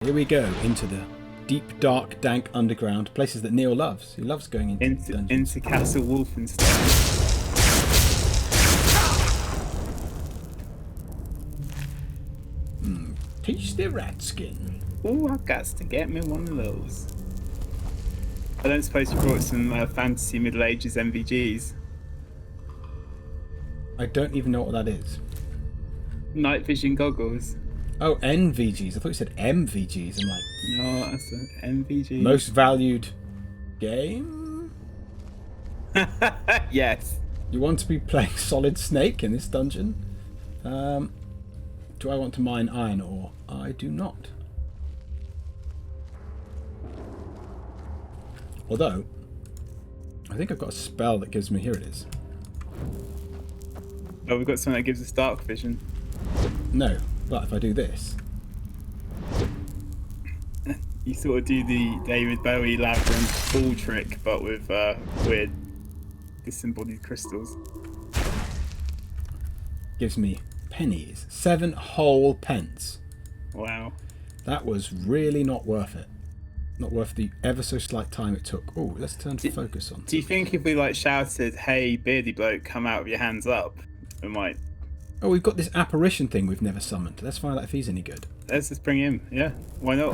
Here we go into the deep, dark, dank underground, places that Neil loves. He loves going into dungeons. Into Castle Wolfenstein. Teach the rat skin. Oh, I've got to get me one of those. I don't suppose you brought some fantasy Middle Ages MVGs. I don't even know what that is. Night vision goggles. Oh, NVGs. I thought you said MVGs. I'm like, No, that's an MVG. most valued game? Yes. You want to be playing Solid Snake in this dungeon? Do I want to mine iron ore? I do not. Although, I think I've got a spell that gives me... Here it is. Oh, we've got something that gives us dark vision. No, but if I do this... You sort of do the David Bowie labyrinth ball trick, but with weird disembodied crystals. Gives me pennies. 7 whole pence. Wow. That was really not worth it. Not worth the ever so slight time it took. Oh, let's turn to focus on. Do you think if we like shouted, "Hey, beardy bloke, come out with your hands up," we might? Oh, we've got this apparition thing we've never summoned. Let's find out if he's any good. Let's just bring him. Yeah, why not?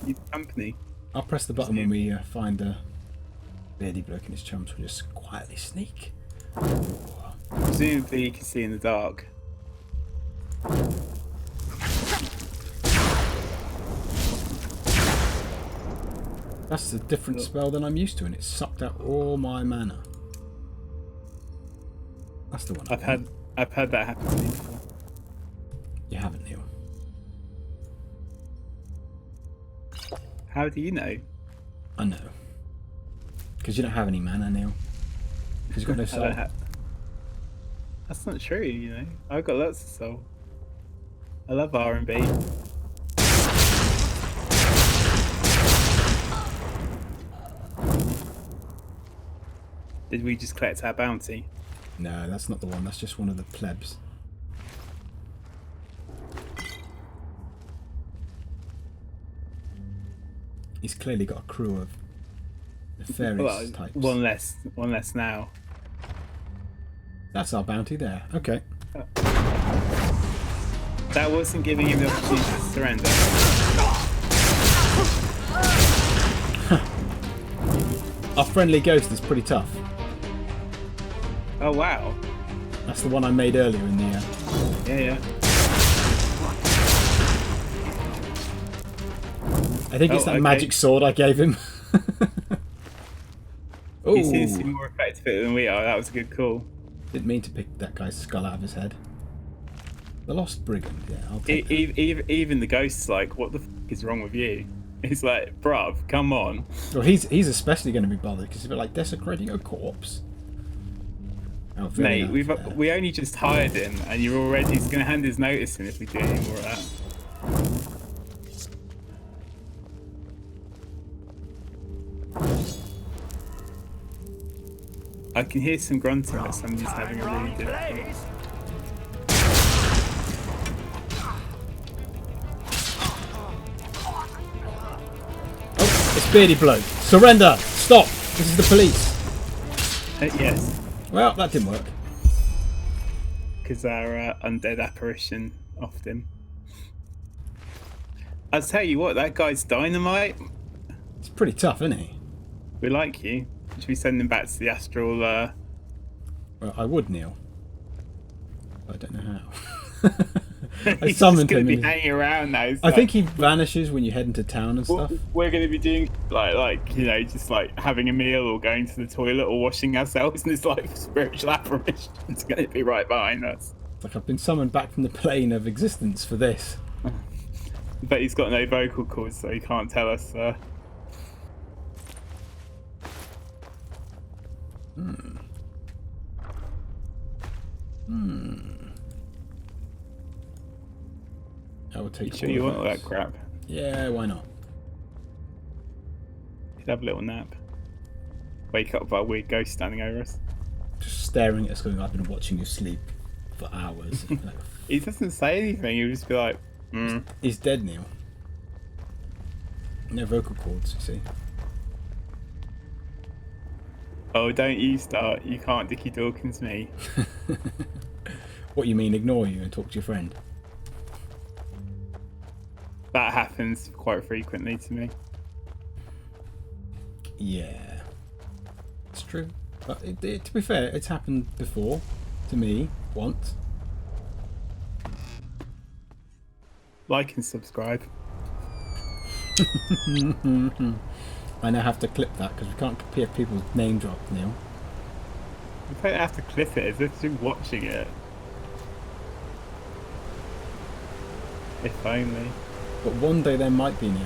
He's company. I'll press the button when we find a beardy bloke and his chums. We'll just quietly sneak. Presumably, you can see in the dark. That's a different spell than I'm used to, and it sucked out all my mana. That's the one. I've had that happen to me before. You haven't, Neil. How do you know? I know. Because you don't have any mana, Neil. Because you've got no soul. That's not true, you know. I've got lots of soul. I love R&B. Did we just collect our bounty? No, that's not the one. That's just one of the plebs. He's clearly got a crew of nefarious types. One less now. That's our bounty there. Okay. That wasn't giving him the opportunity to surrender. Our friendly ghost is pretty tough. Oh wow. That's the one I made earlier in the... Yeah. I think it's that magic sword I gave him. He seems to be more effective at it than we are. That was a good call. Didn't mean to pick that guy's skull out of his head. The Lost Brigand, yeah, I'll take that. Even the ghost's like, what the f is wrong with you? He's like, bruv, come on. Well, he's especially going to be bothered because he's a bit like desecrating a corpse. Oh, mate, we only just hired him, and he's going to hand his notice in if we do any more of that. I can hear some grunting that somebody's having a really difficult. Oh, it's Beardy Bloke. Surrender! Stop! This is the police. Yes. Well, that didn't work. Because our undead apparition offed him. I'll tell you what, that guy's dynamite. It's pretty tough, isn't he? We like you. Should we send him back to the astral? Well, I would, Neil. I don't know how. I He's summoned just him. Be hanging around now. I think he vanishes when you head into town and stuff. We're going to be doing like you know, just like having a meal or going to the toilet or washing ourselves, and this like spiritual apparition is going to be right behind us. It's like I've been summoned back from the plane of existence for this. But he's got no vocal cords, so he can't tell us. I will take. You want all that crap? Yeah, why not? Could have a little nap. Wake up by a weird ghost standing over us. Just staring at us, going, "I've been watching you sleep for hours." Like, He doesn't say anything. He'll just be like, He's dead, Neil. No vocal cords, you see. Oh, don't you start. You can't Dickie Dawkins me. What you mean, ignore you and talk to your friend? That happens quite frequently to me. Yeah. It's true. But to be fair, it's happened before. To me, once. Like and subscribe. I now have to clip that because we can't hear people's name drop, Neil. You don't have to clip it as if you're watching it. If only. But one day there might be, Neil.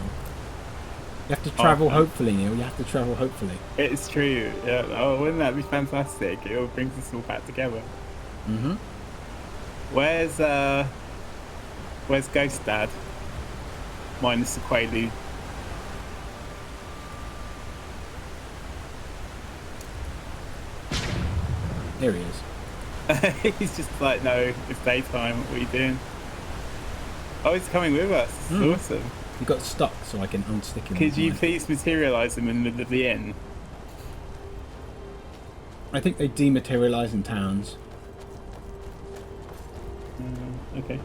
You have to travel hopefully, Neil. You have to travel hopefully. It's true. Yeah. Oh, wouldn't that be fantastic? It all brings us all back together. Mm-hmm. Where's Ghost Dad? Minus the Quaalude. Here he is. He's just like, no, it's daytime. What are you doing? Oh, he's coming with us. This is awesome. He got stuck, so I can unstick him. Could you please materialise him in the middle of the inn? I think they dematerialise in towns. Okay.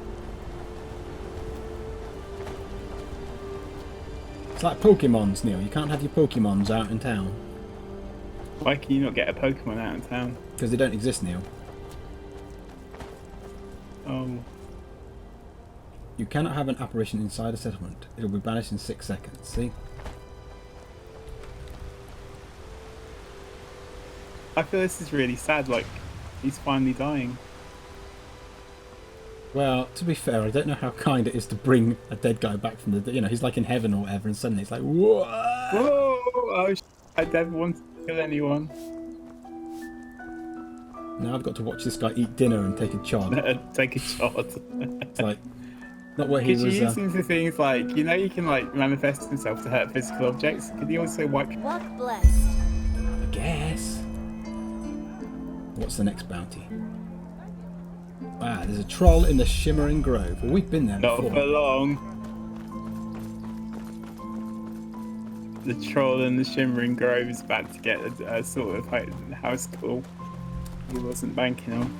It's like Pokemons, Neil. You can't have your Pokemons out in town. Why can you not get a Pokemon out in town? Because they don't exist, Neil. Oh. You cannot have an apparition inside a settlement. It'll be banished in 6 seconds. See? I feel this is really sad. Like, he's finally dying. Well, to be fair, I don't know how kind it is to bring a dead guy back from the... You know, he's like in heaven or whatever, and suddenly it's like, whoa! Whoa! Oh, I never wanted to kill anyone. Now I've got to watch this guy eat dinner and take a chod. Take a shot. It's like, not where he was... Could you use him for things like, you know, you can like manifest himself to hurt physical objects? Could you also wipe... Walk blessed. I guess. What's the next bounty? Ah, there's a troll in the Shimmering Grove. Well, we've been there Not before. for long. The troll in the Shimmering Grove is about to get a sort of house call he wasn't banking on.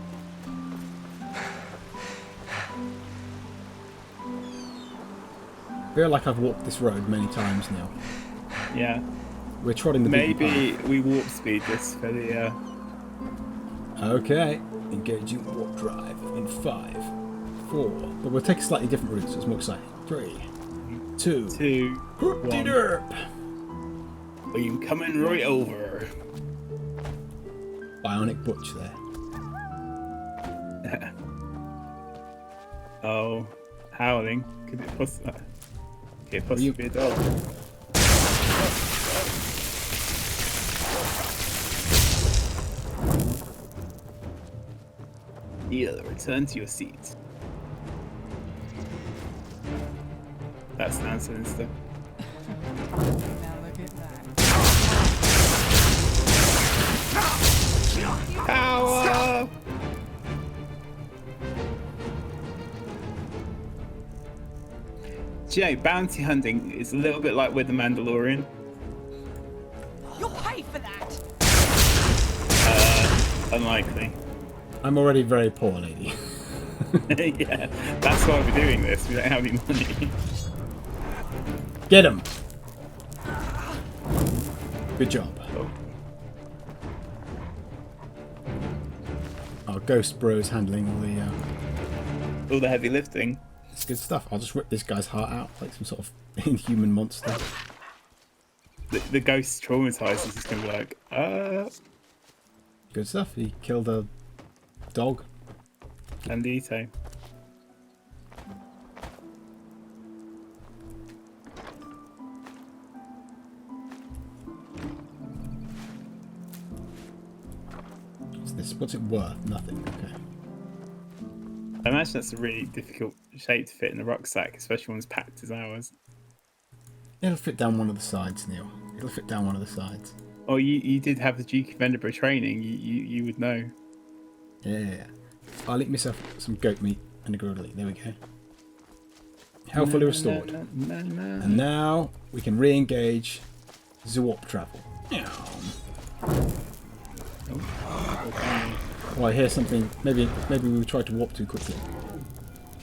I feel like I've walked this road many times now. Yeah. We're trotting the beaten Maybe path. we warp speed this for the... Okay. Engaging warp drive in 5, 4. But we'll take a slightly different route so it's more exciting. 3, 2, 2, 1. derp. I'm coming right over. Bionic Butch there. Oh, howling. Could it possibly be a dog? Neil, return to your seat. That sounds sinister. Now look at that. Power! Do you know, bounty hunting is a little bit like with the Mandalorian. You'll pay for that. Unlikely. I'm already very poor, lady. Yeah, that's why we're doing this. We don't have any money. Get him! Good job. Oh. Our ghost bro is handling all All the heavy lifting. it's good stuff. I'll just rip this guy's heart out like some sort of inhuman monster. The ghost traumatized is just gonna be like, Good stuff. He killed a dog. Bandito. What's this? What's it worth? Nothing. Okay. I imagine that's a really difficult shape to fit in the rucksack, especially when it's packed as ours. It'll fit down one of the sides, Neil. It'll fit down one of the sides. Oh, you did have the Duke of Edinburgh training. You would know. Yeah. I'll eat myself some goat meat and a griddly. There we go. Health fully restored. And now we can re-engage the warp travel. Oh, I hear something. Maybe we tried to warp too quickly.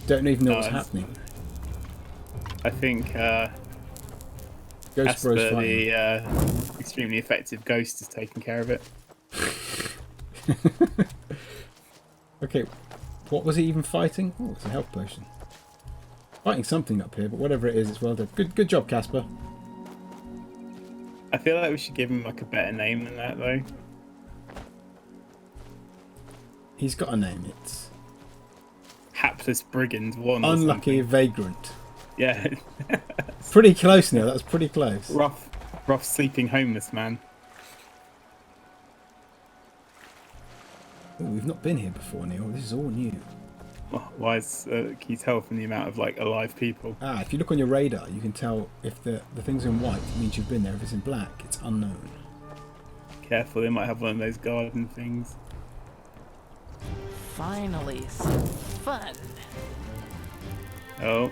Don't even know what's happening. I think Ghost Bro's Caspar, fighting. the extremely effective ghost, is taking care of it. Okay, what was he even fighting? Oh, it's a health potion. Fighting something up here, but whatever it is, it's well done. Good job, Caspar. I feel like we should give him like a better name than that, though. He's got a name. It's Hapless Brigand 1. or Unlucky something. Vagrant. Yeah. Pretty close, Neil. That was pretty close. rough sleeping homeless man. Ooh, we've not been here before, Neil. This is all new. Why is can you tell from the amount of like alive people? If you look on your radar, you can tell if the thing's in white, it means you've been there. If it's in black, it's unknown. Careful, they might have one of those garden things. Finally, some fun. Oh.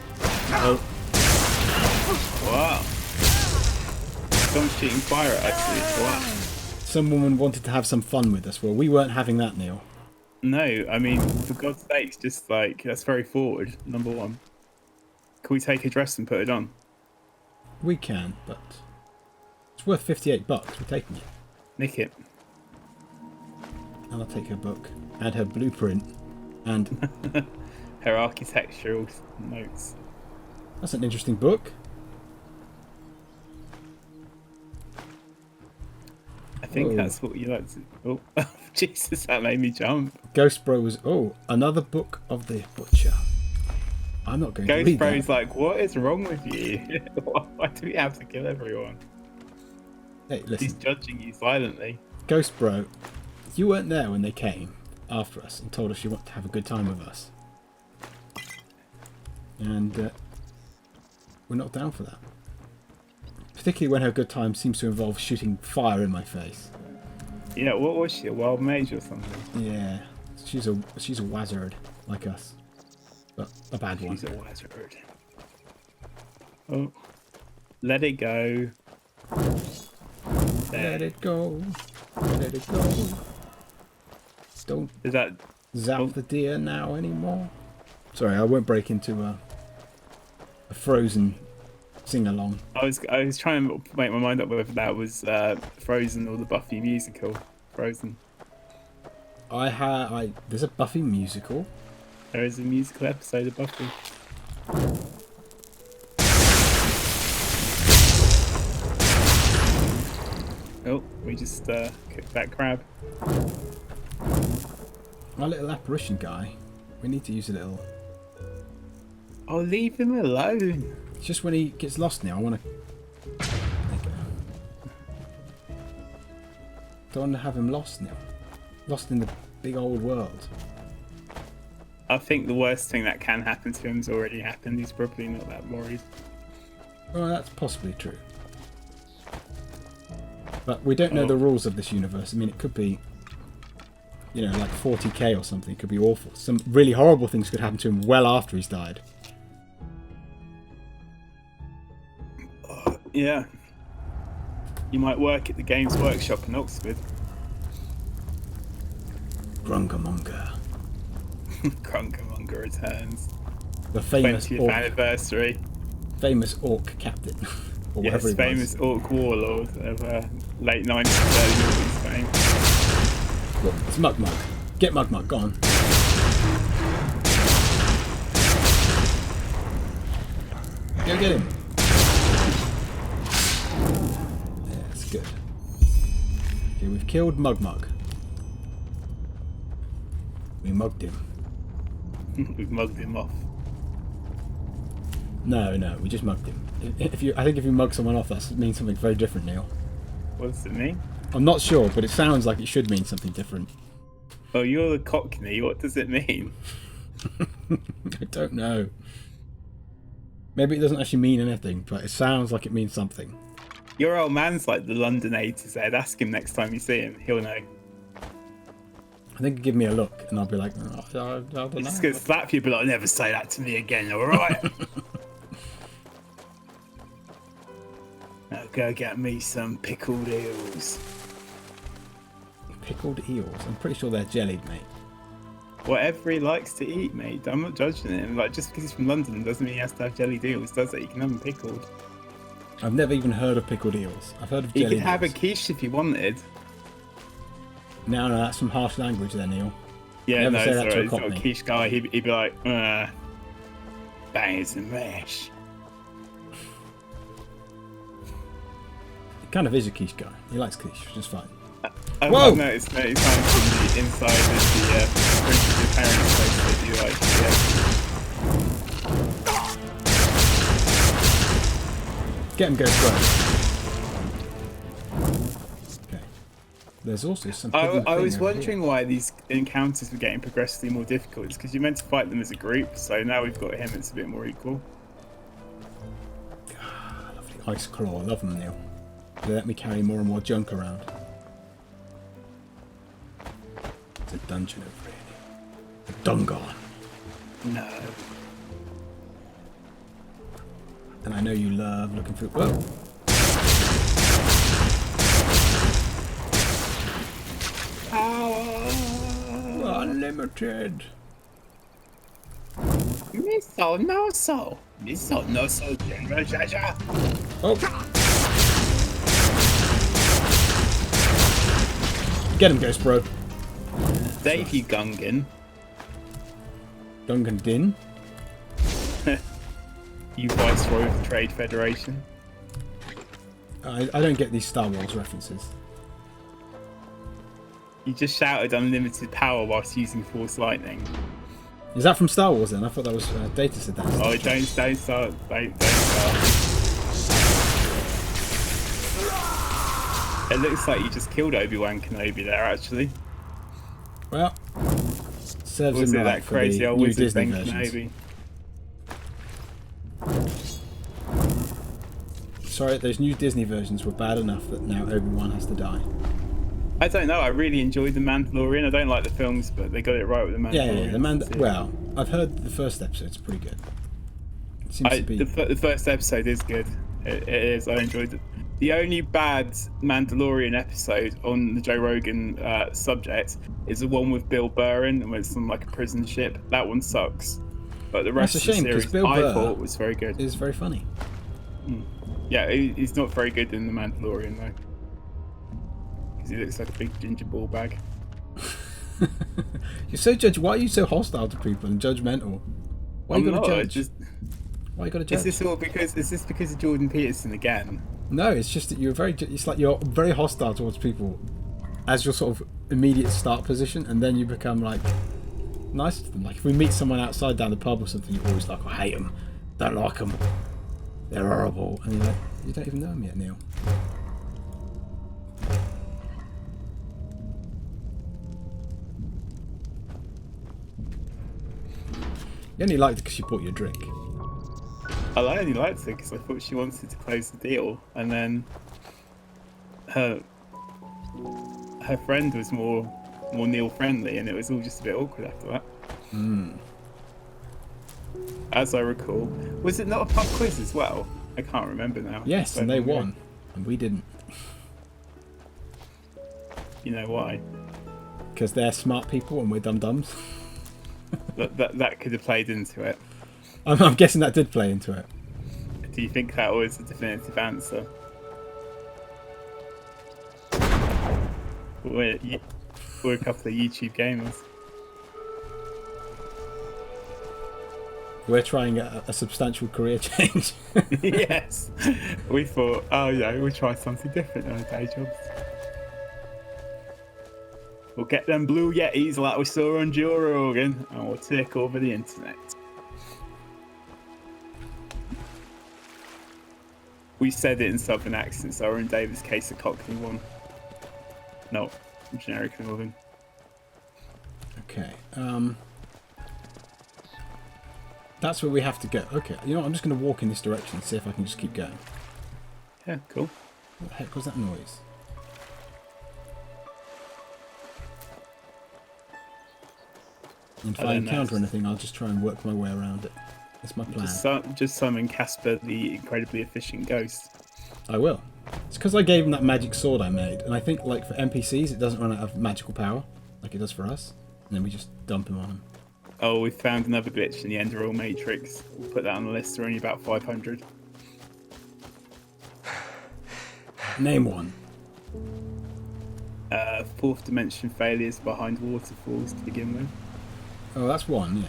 Wow. Someone's shooting fire at us. Wow. Some woman wanted to have some fun with us. Well, we weren't having that, Neil. No, I mean, for God's sakes, just like, that's very forward, number one. Can we take a dress and put it on? We can, but it's worth $58. We're taking it. Nick it. And I'll take her book and her blueprint and Her architectural notes. that's an interesting book. I think Whoa. that's what you like to... Oh, Jesus, that made me jump. Ghost Bro was another book of the Butcher. I'm not going to Ghost read Bro's that. like, what is wrong with you? Why do we have to kill everyone? Hey, He's listen, judging you silently. Ghost Bro, you weren't there when they came after us and told us you want to have a good time with us. And we're not down for that. Particularly when her good time seems to involve shooting fire in my face. Yeah, what was she? A wild mage or something? Yeah, she's a wizard like us, but a bad one. She's a wizard. Oh, let it go. Let it go, let it go. Don't Is that... zap the deer now anymore. Sorry, I won't break into a Frozen sing-along. I was trying to make my mind up whether that was Frozen or the Buffy musical. Frozen. There's a Buffy musical. There is a musical episode of Buffy. Oh, we just cooked that crab. Our little apparition guy. We need to use a little. Oh, leave him alone. It's just when he gets lost now. I want to. Don't want to have him lost now. Lost in the big old world. I think the worst thing that can happen to him has already happened. He's probably not that worried. Well, that's possibly true. But we don't know the rules of this universe. I mean, it could be, like 40k or something. It could be awful. Some really horrible things could happen to him well after he's died. Yeah. You might work at the Games Workshop in Oxford. Grungamonga. Crunkamonga returns. The famous 20th anniversary. famous orc captain. Or Yes, whatever he famous was. orc warlord of late 90s, early 90s Spain. Look, it's Mug Mug. Get Mug Mug, go on. Go get him. Yeah, that's good. Okay, we've killed Mug Mug. We mugged him. We've mugged him off. No, we just mugged him. I think if you mug someone off, that means something very different, Neil. What does it mean? I'm not sure, but it sounds like it should mean something different. Oh, you're the Cockney. What does it mean? I don't know. Maybe it doesn't actually mean anything, but it sounds like it means something. Your old man's like the London A to Z. Ask him next time you see him. He'll know. I think he'd give me a look, and I'll be like, I don't know. He's just going to slap you, but like, never say that to me again, alright? Now go get me some pickled eels. Pickled eels. I'm pretty sure they're jellied, mate. Whatever he likes to eat, mate. I'm not judging him. Like, just because he's from London doesn't mean he has to have jellied eels, does it? You can have them pickled. I've never even heard of pickled eels. I've heard of You jellied could have a eels. quiche if you wanted. No, that's some harsh language there, Neil. Yeah, Never no, say it's that to a alright. He's not a Cockney. quiche guy. He'd be like, bangers and mash. He kind of is a quiche guy. He likes quiche, which is fine. I've Whoa! noticed many times from the inside of the parents' place they do like, Get him, Ghost Bro. Okay. There's also some. I hidden was thing over wondering why these encounters were getting progressively more difficult. It's because you're meant to fight them as a group, so now we've got him, it's a bit more equal. here. Lovely ice claw. Love them, Neil. They let me carry more and more junk around. It's a dungeon over here. A dungeon. No. And I know you love looking through. Whoa! Unlimited. Miso no so. Miso no so. Oh! Get him, Ghost Bro. Davey Gungan, Gungan Din. you viceroy of the Trade Federation. I don't get these Star Wars references. You just shouted unlimited power whilst using Force Lightning. Is that from Star Wars then? I thought that was Data said that. Oh, don't start. Don't start. It looks like you just killed Obi-Wan Kenobi there, actually. Well, serves Was him it right that for crazy the old new wizard Disney Ben versions. Kenobi? Sorry, those new Disney versions were bad enough that now Obi-Wan has to die. I don't know. I really enjoyed The Mandalorian. I don't like the films, but they got it right with The Mandalorian. Yeah. Well, I've heard the first episode's pretty good. It seems to be. The first episode is good. It is. I enjoyed it. The only bad Mandalorian episode on the Joe Rogan subject is the one with Bill Burr in, where it's on like a prison ship. That one sucks. But the rest That's a of shame, the 'cause series Bill I Burr thought was very good. Is very funny. Yeah, he's not very good in The Mandalorian though. Because he looks like a big ginger ball bag. You're so Why are you so hostile to people and judgmental? Why you gotta judge? Why you gotta judge? Is this because of Jordan Peterson again? No, it's just that it's like you're very hostile towards people as your sort of immediate start position, and then you become like nice to them. Like if we meet someone outside down the pub or something, you're always like, I hate them, don't like them, they're horrible, and you're like, you don't even know them yet, Neil. You only liked it because you bought your drink. I only liked her because I thought she wanted to close the deal, and then her friend was more Neil friendly, and it was all just a bit awkward after that. As I recall, was it not a pub quiz as well? I can't remember now. Yes, So and they long ago. won, and we didn't, You know why? because they're smart people and we're dum-dums. That could have played into it. I'm guessing that did play into it. Do you think that was a definitive answer? We're a couple of YouTube gamers. We're trying a substantial career change. Yes. We thought, oh yeah, we'll try something different on our day jobs. We'll get them blue Yetis like we saw on Joe Rogan, and we'll take over the internet. We said it in southern accents, so in David's case, a Cockney one. No, generic northern. Okay, that's where we have to go. Okay, you know what, I'm just going to walk in this direction and see if I can just keep going. Yeah, cool. What the heck was that noise? And if I don't know. encounter anything, I'll just try and work my way around it. That's my plan. Just summon Caspar, the incredibly efficient ghost. I will. It's because I gave him that magic sword I made, and I think like for NPCs it doesn't run out of magical power like it does for us, and then we just dump him on him. Oh, we found another glitch in the Enderal matrix. We'll put that on the list. They're only about 500. Name one. Fourth dimension failures behind waterfalls to begin with. Oh, that's one,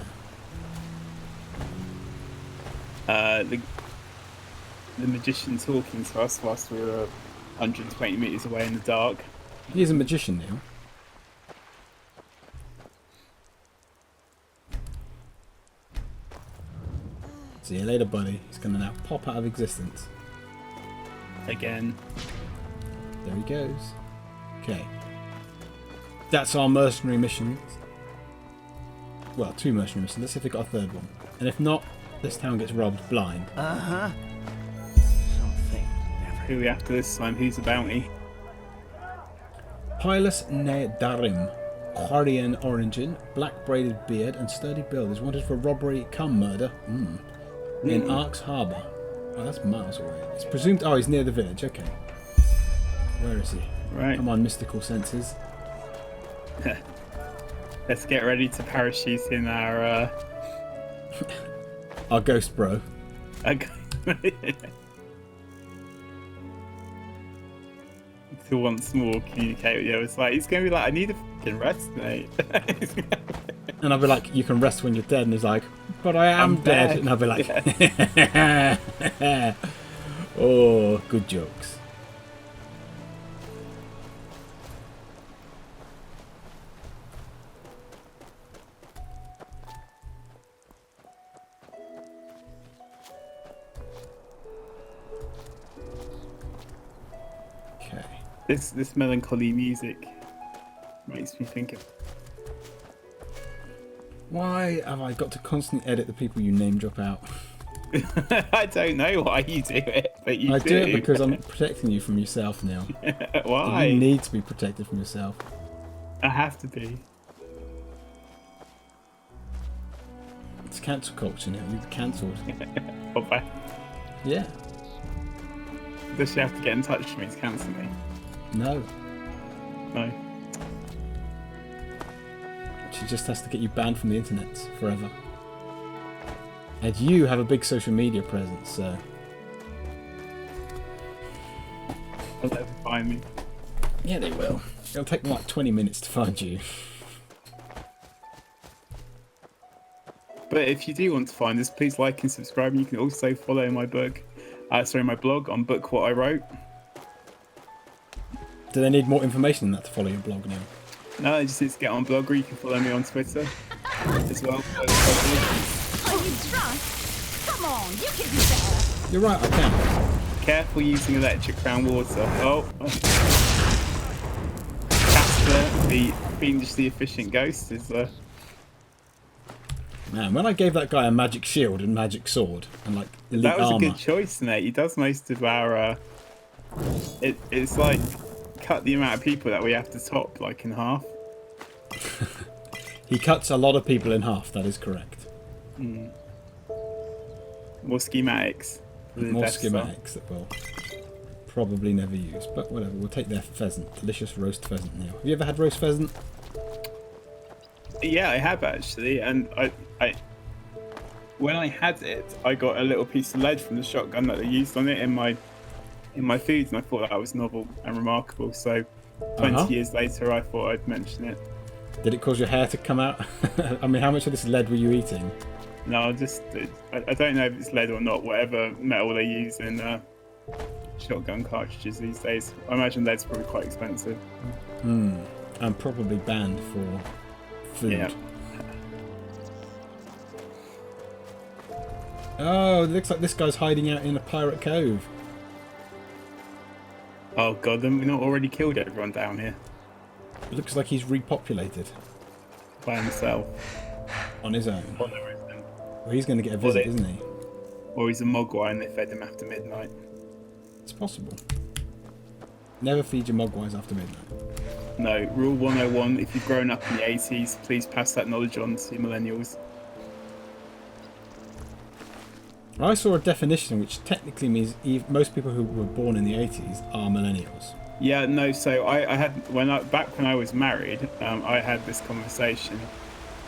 yeah. The magician talking to us whilst we were 120 meters away in the dark. He's a magician now. See you later, buddy. He's going to now pop out of existence. Again. There he goes. Okay. That's our mercenary missions. Well, 2 mercenary missions. Let's see if we got a 3rd one. And if not, this town gets robbed blind. Uh-huh. Something never... Who are we after this time? Who's the bounty? Pilus ne Darim. Horian origin, black braided beard and sturdy build is wanted for robbery cum murder in Ark's Harbour. Oh, that's miles away. It's presumed... Oh, he's near the village. Okay. Where is he? Right. Come on, mystical senses. Let's get ready to parachute in our... Our ghost bro. To once more communicate with you. It's like, he's going to be like, I need a fucking rest, mate. And I'll be like, you can rest when you're dead. And he's like, but I am I'm dead. dead. And I'll be like, oh, good jokes. Okay. This melancholy music makes me think of... Why have I got to constantly edit the people you name drop out? I don't know why you do it, but you I do it because I'm protecting you from yourself now. Why? You need to be protected from yourself. I have to be. It's cancel culture now. You've cancelled. Bye. Yeah. Does she have to get in touch with me to cancel me? No. No. She just has to get you banned from the internet forever. And you have a big social media presence, so... They'll never find me. Yeah, they will. It'll take them like 20 minutes to find you. But if you do want to find us, please like and subscribe. And you can also follow my book. My blog on Book What I Wrote. Do they need more information than that to follow your blog now? No, I just need to get on Blogger. You can follow me on Twitter as well. Are you drunk? Come on, you can do better. You're right, I can. Careful using electric crown water. Oh. Caspar, the fiendishly efficient ghost, is Man, when I gave that guy a magic shield and magic sword and like elite that was armor, a good choice, mate. He does most of our. It's like cut the amount of people that we have to top like in half. he cuts a lot of people in half. That is correct. More schematics. for the More Death Star. schematics that we'll probably never use, but whatever. We'll take their pheasant, delicious roast pheasant now. Have you ever had roast pheasant? Yeah, I have actually, and I when I had it, I got a little piece of lead from the shotgun that they used on it in my foods, and I thought that was novel and remarkable. So 20 years later, I thought I'd mention it. Did it cause your hair to come out? I mean, how much of this lead were you eating? No, I don't know if it's lead or not. Whatever metal they use in shotgun cartridges these days, I imagine lead's probably quite expensive. And probably banned for food. Yeah. Oh, it looks like this guy's hiding out in a pirate cove. Oh god, then we not already killed everyone down here It looks like he's repopulated by himself. on his own. For no reason. Well, he's going to get a visit, isn't he? Or he's a mogwai and they fed him after midnight. It's possible. Never feed your mogwais after midnight. No, rule 101, if you've grown up in the 80s, please pass that knowledge on to millennials. I saw a definition which technically means most people who were born in the 80s are millennials. Yeah, no. So I had back when I was married, I had this conversation,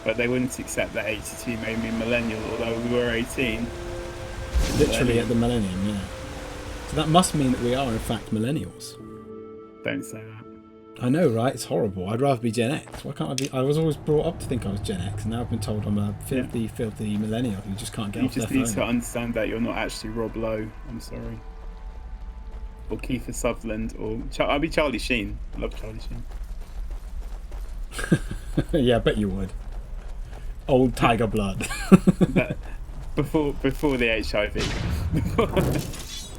but they wouldn't accept that 82 made me a millennial, although we were 18. Literally at the millennium, yeah. So that must mean that we are in fact millennials. Don't say that. I know, right? It's horrible. I'd rather be Gen X. Why can't I be? I was always brought up to think I was Gen X, and now I've been told I'm a filthy millennial who just can't get off their phone. You just need to understand that you're not actually Rob Lowe. I'm sorry. Or Kiefer Sutherland, or I'll be Charlie Sheen. I love Charlie Sheen. Yeah, I bet you would. Old tiger blood. But before the HIV.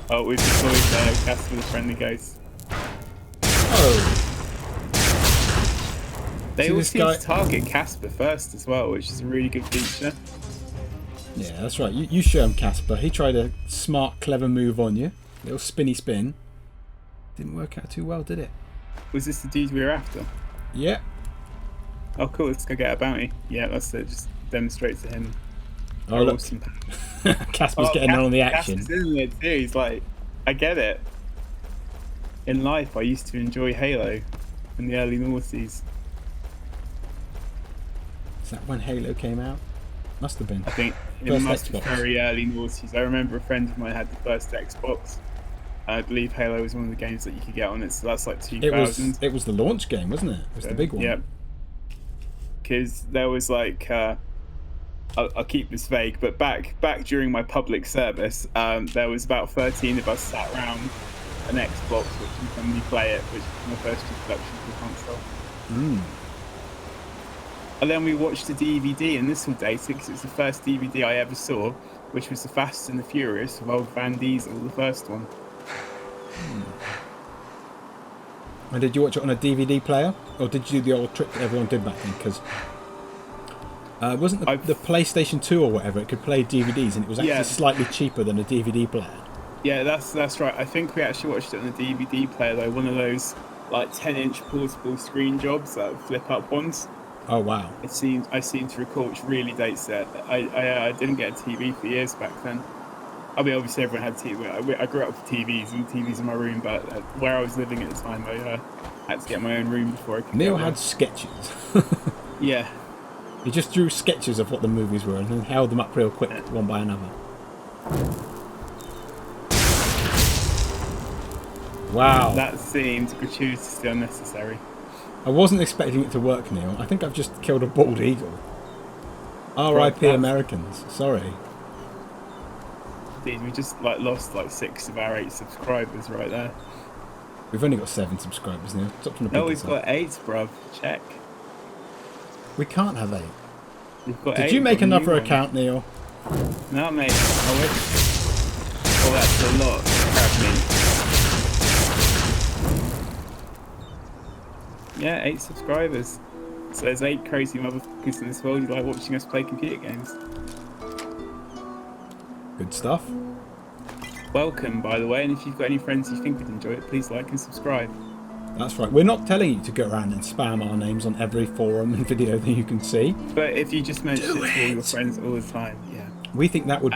Oh, we've deployed Caspar the Friendly Ghost. Oh. They all seem to target Caspar first as well, which is a really good feature. Yeah, that's right. You show him Caspar. He tried a smart, clever move on you. Little spinny spin. Didn't work out too well, did it? Was this the dude we were after? Yeah. Oh, cool. Let's go get a bounty. Yeah, that's it. Just demonstrate to him. Oh, look. Awesome. Caspar's getting on the action. Caspar's in there too. He's like, I get it. In life, I used to enjoy Halo in the early noughties. Is that when Halo came out? Must have been. I think it must be very early noughties. I remember a friend of mine had the first Xbox. I believe Halo was one of the games that you could get on it, so that's like 2000. It was the launch game, wasn't it? It was the big one. Yep. Because there was like, I'll keep this vague, but back during my public service, there was about 13 of us sat around an Xbox, which was when we play it, which was my first introduction to the console. And then we watched the DVD, and this will date it because it's the first DVD I ever saw, which was The Fast and the Furious of old Van Diesel, the first one. And did you watch it on a DVD player, or did you do the old trick that everyone did back then? Because wasn't the PlayStation 2 or whatever, it could play DVDs, and it was actually slightly cheaper than a DVD player. Yeah, that's right. I think we actually watched it on a DVD player though, one of those like 10-inch portable screen jobs, flip up ones. Oh wow! I seem to recall, which really dates it. I didn't get a TV for years back then. I mean, obviously everyone had TV. I grew up with TVs and TVs in my room, but where I was living at the time, I had to get my own room before I could. Neil had sketches. Yeah. He just drew sketches of what the movies were and then held them up real quick, one by another. Wow. That seemed gratuitously unnecessary. I wasn't expecting it to work, Neil. I think I've just killed a bald eagle. R.I.P. Americans. Sorry. Dude, we just lost 6 of our 8 subscribers right there. We've only got 7 subscribers, Neil. Stop trying to no, we've got 8, bruv. Check. We can't have 8. We've got Did 8 you make another account, Neil? No, mate. I wish. Oh, that's a lot. Crap, mate. Yeah, 8 subscribers. So there's 8 crazy motherfuckers in this world who like watching us play computer games. Good stuff. Welcome, by the way, and if you've got any friends you think would enjoy it, please like and subscribe. That's right. We're not telling you to go around and spam our names on every forum and video that you can see. But if you just mention it to all your friends all the time, yeah. We think that would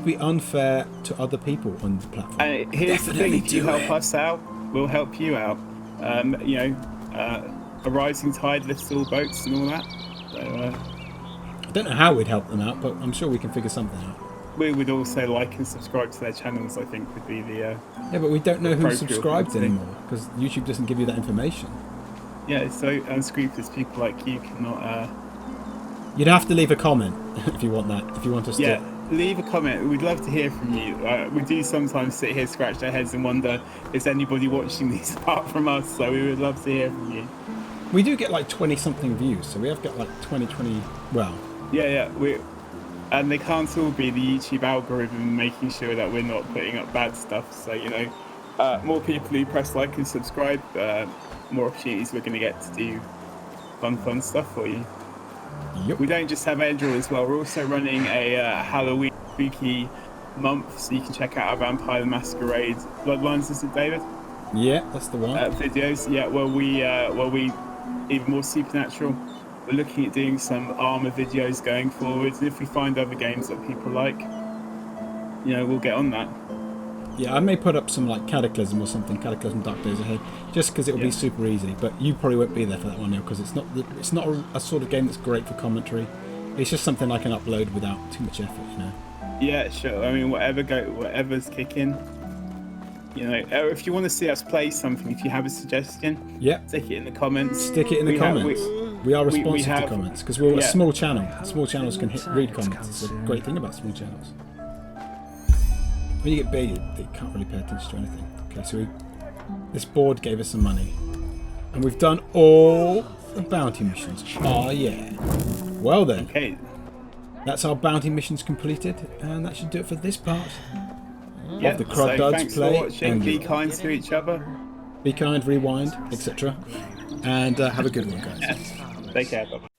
be unfair to other people on the platform. And here's the thing: if you help us out, we'll help you out. A rising tide lifts all boats and all that. So, I don't know how we'd help them out, but I'm sure we can figure something out. We would also like and subscribe to their channels, I think, would be the... yeah, but we don't know who subscribed anymore, because YouTube doesn't give you that information. Yeah, so unscrupulous people like you cannot... You'd have to leave a comment if you want that, if you want us to... Yeah, leave a comment. We'd love to hear from you. We do sometimes sit here, scratch our heads and wonder, is anybody watching these apart from us? So we would love to hear from you. We do get 20-something views, so we have got 20, well... Yeah, and they can't all be the YouTube algorithm making sure that we're not putting up bad stuff. So, more people who press like and subscribe, more opportunities we're going to get to do fun stuff for you. Yep. We don't just have Enderal as well. We're also running a Halloween spooky month, so you can check out our Vampire the Masquerade Bloodlines, is it, David? Yeah, that's the one. Videos, yeah, where we even more supernatural. We're looking at doing some Armour videos going forward, and if we find other games that people like, we'll get on that. Yeah, I may put up some like Cataclysm or something, Cataclysm Dark Days Ahead, just because it'll be super easy. But you probably won't be there for that one, Neil, because it's not a sort of game that's great for commentary. It's just something I can upload without too much effort, Yeah, sure. I mean, whatever's kicking. Or if you want to see us play something, if you have a suggestion, stick it in the comments. Stick it in the comments. We are responsive to comments because we're a small channel. Small channels can read comments. It's a great thing about small channels. When you get big, you can't really pay attention to anything. Okay, so this board gave us some money. And we've done all the bounty missions. Oh, yeah. Well then. Okay. That's our bounty missions completed. And that should do it for this part of the Crud so Duds thanks play. for watching. Be kind to each other. Be kind, rewind, etc. And have a good one, guys. Take care. Bye.